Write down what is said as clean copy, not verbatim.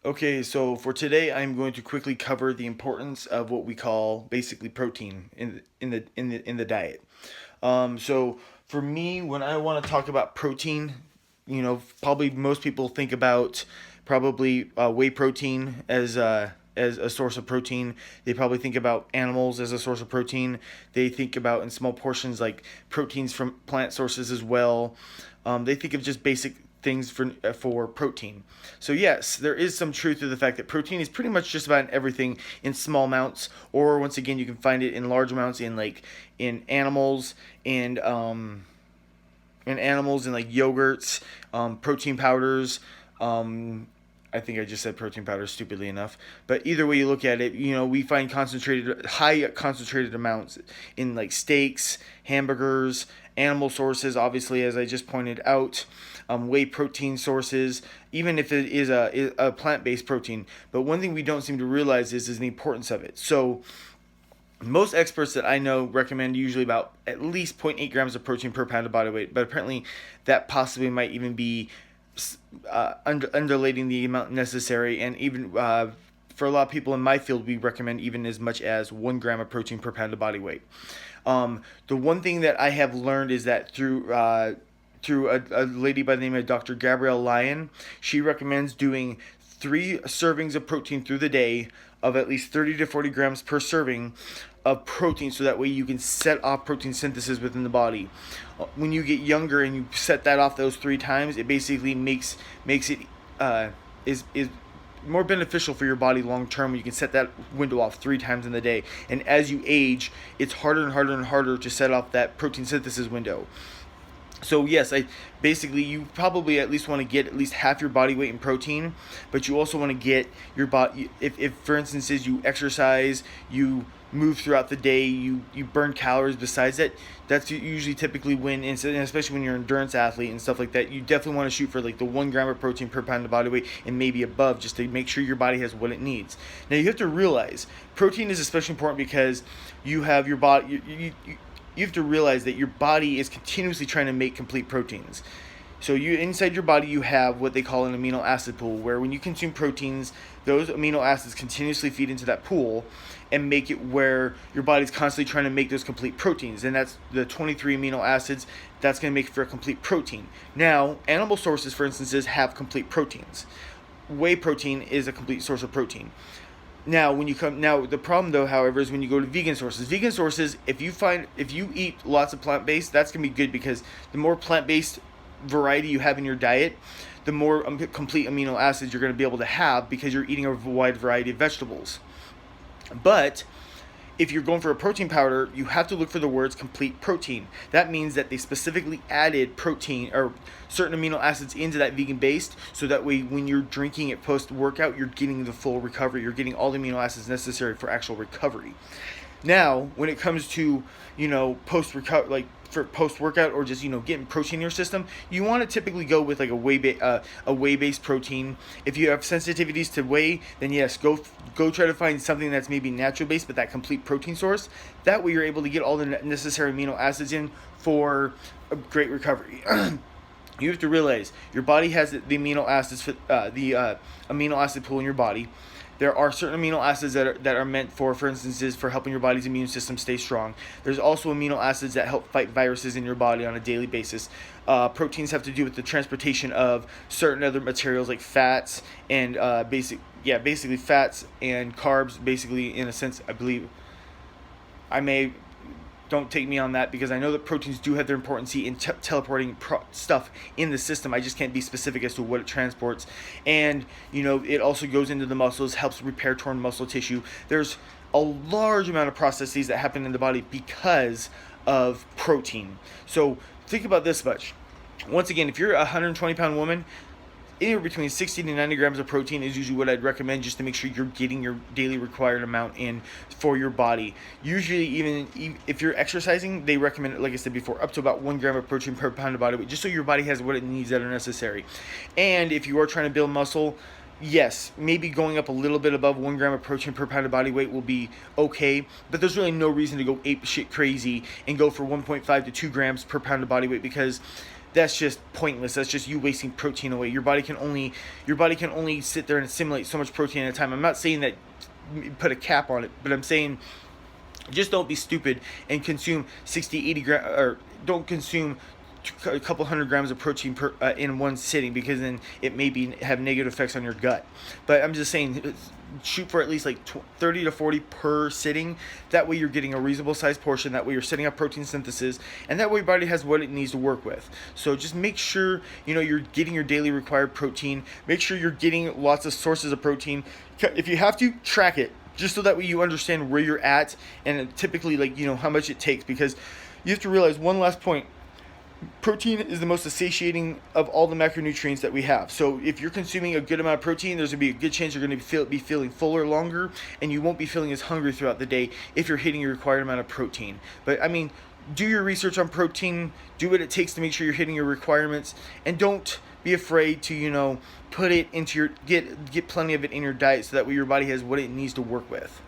Okay, so for today, I'm going to quickly cover the importance of what we call basically protein in the diet. So for me, when I want to talk about protein, probably most people think about probably whey protein as a source of protein. They probably think about animals as a source of protein. They think about in small portions like proteins from plant sources as well. They think of just basic things for protein. So yes, there is some truth to the fact that protein is pretty much just about everything in small amounts, or once again, you can find it in large amounts in animals and in like yogurts, protein powders. I think I just said protein powder stupidly enough. But either way you look at it, we find high concentrated amounts in like steaks, hamburgers, animal sources, obviously, as I just pointed out, whey protein sources, even if it is a plant based protein. But one thing we don't seem to realize is the importance of it. So, most experts that I know recommend usually about at least zero point 0.8 grams of protein per pound of body weight, but apparently that possibly might even be underlating the amount necessary, and even for a lot of people in my field, we recommend even as much as 1 gram of protein per pound of body weight. The one thing that I have learned is that through a lady by the name of Dr. Gabrielle Lyon, she recommends doing 3 servings of protein through the day of at least 30 to 40 grams per serving of protein, so that way you can set off protein synthesis within the body. When you get younger and you set that off those 3 times, it basically makes it is more beneficial for your body long term when you can set that window off 3 times in the day. And as you age, it's harder and harder and harder to set off that protein synthesis window. So yes, you probably at least want to get at least half your body weight in protein, but you also want to get your body, if for instance is you exercise, you move throughout the day, you burn calories besides that. That's usually typically when, and especially when you're an endurance athlete and stuff like that, you definitely want to shoot for like the 1 gram of protein per pound of body weight and maybe above, just to make sure your body has what it needs. Now you have to realize protein is especially important because you have your body, you have to realize that your body is continuously trying to make complete proteins. So inside your body you have what they call an amino acid pool, where when you consume proteins, those amino acids continuously feed into that pool and make it where your body's constantly trying to make those complete proteins. And that's the 23 amino acids that's going to make for a complete protein. Now, animal sources, for instance, have complete proteins. Whey protein is a complete source of protein. Now, the problem though, however, is when you go to vegan sources. Vegan sources, if you eat lots of plant based, that's gonna be good, because the more plant based variety you have in your diet, the more complete amino acids you're gonna be able to have, because you're eating a wide variety of vegetables. But if you're going for a protein powder, you have to look for the words complete protein. That means that they specifically added protein or certain amino acids into that vegan base, so that way when you're drinking it post workout, you're getting the full recovery. You're getting all the amino acids necessary for actual recovery. Now, when it comes to, post recover, like for post workout, or just getting protein in your system, you want to typically go with like a whey based protein. If you have sensitivities to whey, then yes, go try to find something that's maybe natural based, but that complete protein source. That way you're able to get all the necessary amino acids in for a great recovery. You have to realize your body has the amino acids, the amino acid pool in your body. There are certain amino acids that are meant for instance, for helping your body's immune system stay strong. There's also amino acids that help fight viruses in your body on a daily basis. Proteins have to do with the transportation of certain other materials like fats and basically fats and carbs. Basically, in a sense, I believe don't take me on that, because I know that proteins do have their importance in teleporting stuff in the system. I just can't be specific as to what it transports. And, it also goes into the muscles, helps repair torn muscle tissue. There's a large amount of processes that happen in the body because of protein. So think about this much. Once again, if you're a 120-pound woman, anywhere between 60 to 90 grams of protein is usually what I'd recommend, just to make sure you're getting your daily required amount in for your body. Usually, even if you're exercising, they recommend, like I said before, up to about 1 gram of protein per pound of body weight, just so your body has what it needs that are necessary. And if you are trying to build muscle, yes, maybe going up a little bit above 1 gram of protein per pound of body weight will be okay, but there's really no reason to go ape shit crazy and go for 1.5 to 2 grams per pound of body weight, because that's just pointless. That's just you wasting protein away. Your body can only sit there and assimilate so much protein at a time. I'm not saying that put a cap on it, but I'm saying just don't be stupid and consume 60, 80 grams, or don't consume a couple hundred grams of protein in one sitting, because then it may have negative effects on your gut. But I'm just saying, shoot for at least like 30 to 40 per sitting. That way you're getting a reasonable sized portion. That way you're setting up protein synthesis, and that way your body has what it needs to work with. So just make sure you're getting your daily required protein. Make sure you're getting lots of sources of protein. If you have to, track it, just so that way you understand where you're at, and typically how much it takes, because you have to realize one last point. Protein is the most satiating of all the macronutrients that we have. So if you're consuming a good amount of protein, there's going to be a good chance you're going to be feeling fuller longer, and you won't be feeling as hungry throughout the day if you're hitting your required amount of protein. But I mean, do your research on protein, do what it takes to make sure you're hitting your requirements, and don't be afraid to put it into get plenty of it in your diet, so that way your body has what it needs to work with.